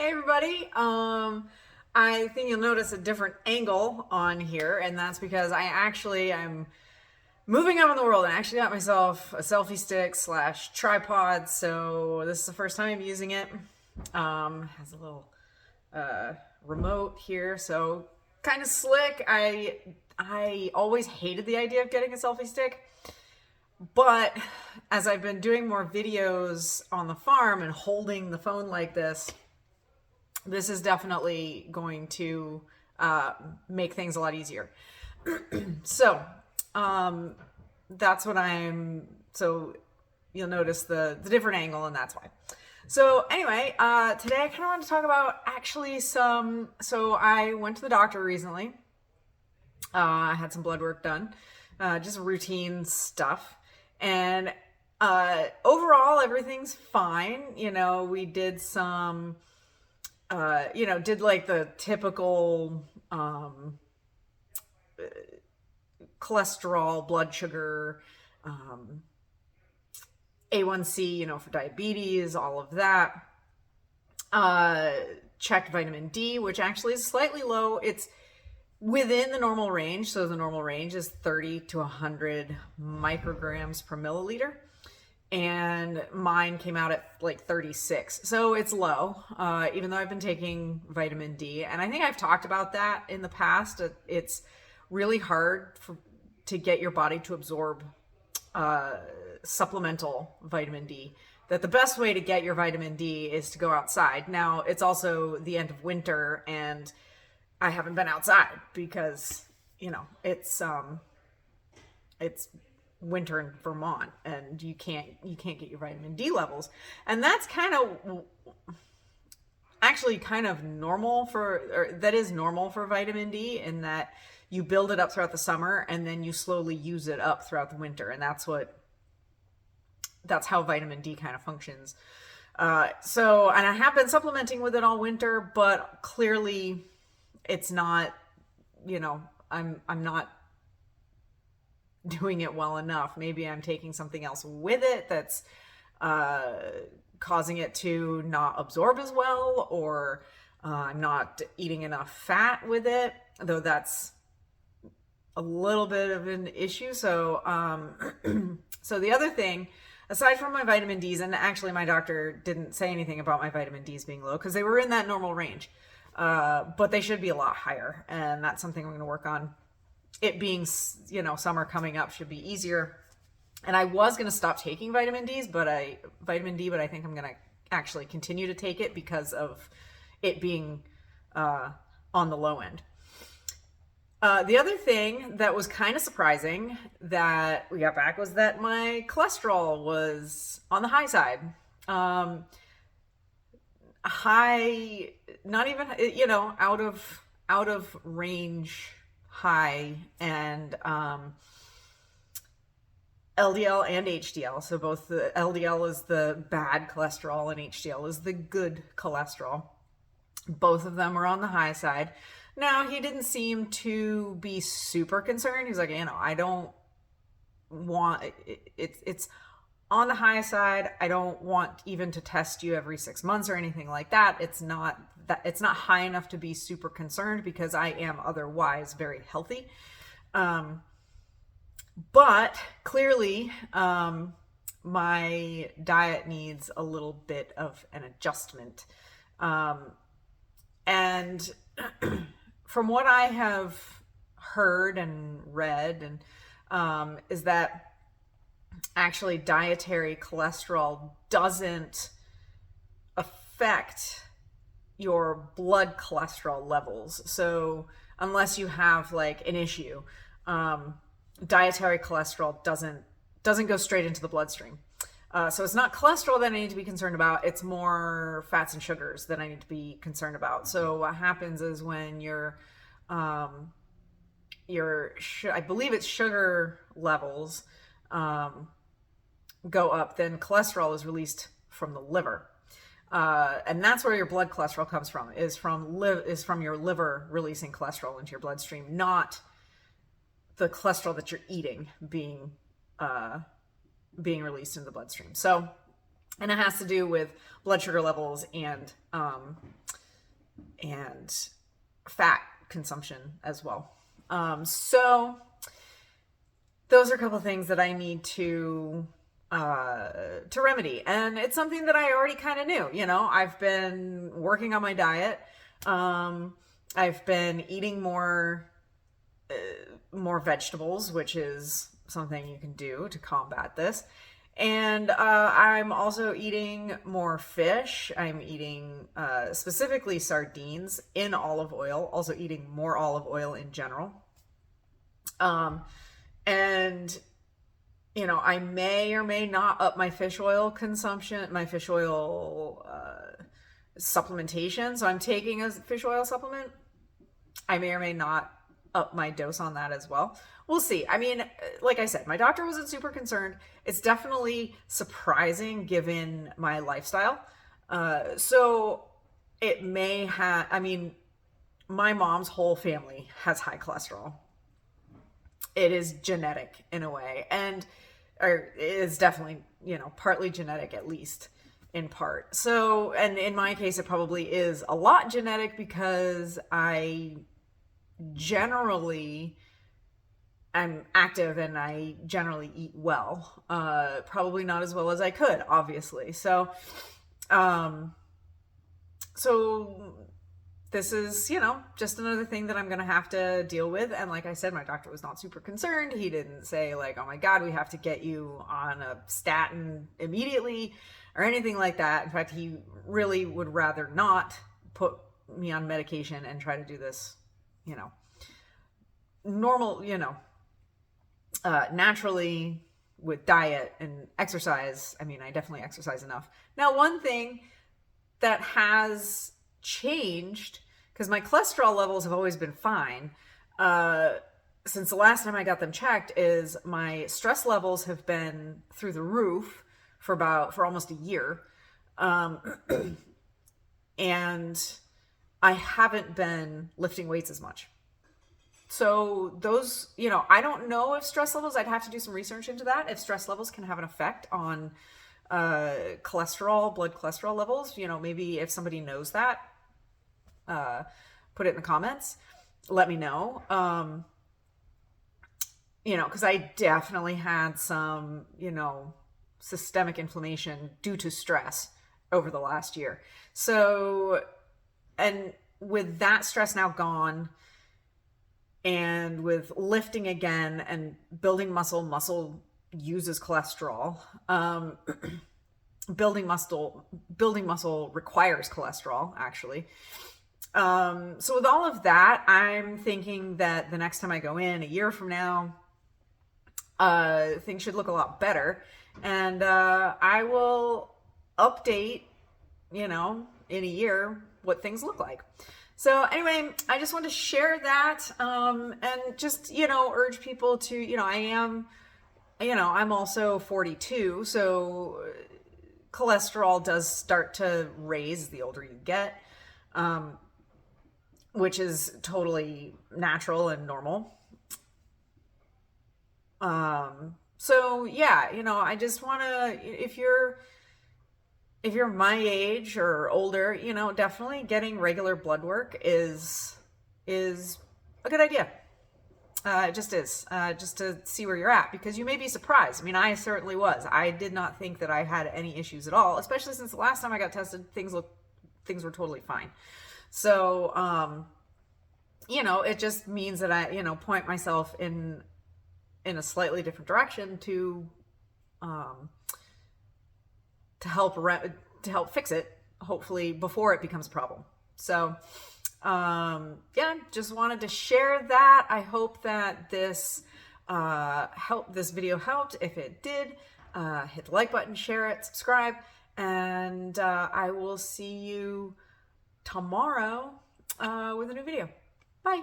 Hey everybody. I think you'll notice a different angle on here, and that's because I'm moving up in the world and I actually got myself a selfie stick slash tripod. So this is the first time I'm using it. Has a little remote here, so kind of slick. I always hated the idea of getting a selfie stick. But as I've been doing more videos on the farm and holding the phone like this is definitely going to make things a lot easier. So that's what so you'll notice the different angle, and that's why. So anyway, today I kind of want to talk about so I went to the doctor recently. I had some blood work done, just routine stuff. And overall, everything's fine. We did some did like the typical cholesterol, blood sugar, A1C, for diabetes, all of that. Checked vitamin D, which actually is slightly low. It's within the normal range. So the normal range is 30 to 100 micrograms per milliliter. And mine came out at like 36. So it's low, even though I've been taking vitamin D. And I think I've talked about that in the past. It's really hard to get your body to absorb supplemental vitamin D. That the best way to get your vitamin D is to go outside. Now, it's also the end of winter, and I haven't been outside because, it's winter in Vermont, and you can't get your vitamin D levels. And that's actually kind of normal that is normal for vitamin D, in that you build it up throughout the summer and then you slowly use it up throughout the winter. And that's how vitamin D kind of functions. And I have been supplementing with it all winter, but clearly it's not, I'm not doing it well enough. Maybe I'm taking something else with it that's causing it to not absorb as well, or I'm not eating enough fat with it, though that's a little bit of an issue. So so the other thing, aside from my vitamin Ds, and actually my doctor didn't say anything about my vitamin Ds being low because they were in that normal range, but they should be a lot higher, and that's something I'm going to work on. It being, summer coming up should be easier. And I was going to stop taking vitamin D, but I think I'm going to actually continue to take it because of it being on the low end. The other thing that was kind of surprising that we got back was that my cholesterol was on the high side. High, not even, out of range high, and LDL and HDL. So both the LDL is the bad cholesterol and HDL is the good cholesterol. Both of them are on the high side. Now, he didn't seem to be super concerned. He's like, I don't want it's on the high side. I don't want even to test you every 6 months or anything like that. It's not high enough to be super concerned because I am otherwise very healthy. But clearly, my diet needs a little bit of an adjustment. And from what I have heard and read, and is that actually dietary cholesterol doesn't affect your blood cholesterol levels. So unless you have like an issue, dietary cholesterol doesn't go straight into the bloodstream. So it's not cholesterol that I need to be concerned about. It's more fats and sugars that I need to be concerned about. So what happens is when I believe it's sugar levels go up, then cholesterol is released from the liver. And that's where your blood cholesterol comes from, is from your liver releasing cholesterol into your bloodstream, not the cholesterol that you're eating being released in the bloodstream. So And it has to do with blood sugar levels and fat consumption as well. So those are a couple of things that I need to remedy. And it's something that I already kind of knew. You know, I've been working on my diet. I've been eating more vegetables, which is something you can do to combat this. And I'm also eating more fish. I'm eating specifically sardines in olive oil, also eating more olive oil in general. And, you know, I may or may not up my fish oil consumption, my fish oil supplementation. So I'm taking a fish oil supplement. I may or may not up my dose on that as well. We'll see. I mean, like I said, my doctor wasn't super concerned. It's definitely surprising given my lifestyle. So it may have, I mean, my mom's whole family has high cholesterol. It is genetic in a way, and or it is definitely, you know, partly genetic, at least in part. So, and in my case, it probably is a lot genetic because I'm active and I generally eat well. Probably not as well as I could, obviously. So this is, you know, just another thing that I'm going to have to deal with. And like I said, my doctor was not super concerned. He didn't say like, oh my God, we have to get you on a statin immediately or anything like that. In fact, he really would rather not put me on medication and try to do this, you know, normal, you know, naturally with diet and exercise. I mean, I definitely exercise enough. Now, one thing that has changed, because my cholesterol levels have always been fine since the last time I got them checked, is my stress levels have been through the roof for almost a year, and I haven't been lifting weights as much. So those, you know, I don't know if stress levels, I'd have to do some research into that, if stress levels can have an effect on cholesterol, blood cholesterol levels. You know, maybe if somebody knows that, put it in the comments, let me know. You know, because I definitely had some, you know, systemic inflammation due to stress over the last year. So, and with that stress now gone, and with lifting again and building muscle uses cholesterol. Building muscle requires cholesterol, actually. So with all of that, I'm thinking that the next time I go in a year from now, things should look a lot better. And I will update, you know, in a year what things look like. So anyway, I just wanted to share that, and just, you know, urge people to, you know, I'm also 42, so cholesterol does start to raise the older you get, which is totally natural and normal. So yeah, you know, I just want to, if you're my age or older, you know, definitely getting regular blood work is a good idea. It just is, just to see where you're at, because you may be surprised. I mean, I certainly was. I did not think that I had any issues at all, especially since the last time I got tested, things were totally fine. So, you know, it just means that I, you know, point myself in a slightly different direction to help fix it, hopefully before it becomes a problem. So, yeah, just wanted to share that. I hope that this video helped. If it did, hit the like button, share it, subscribe, and I will see you tomorrow with a new video. Bye.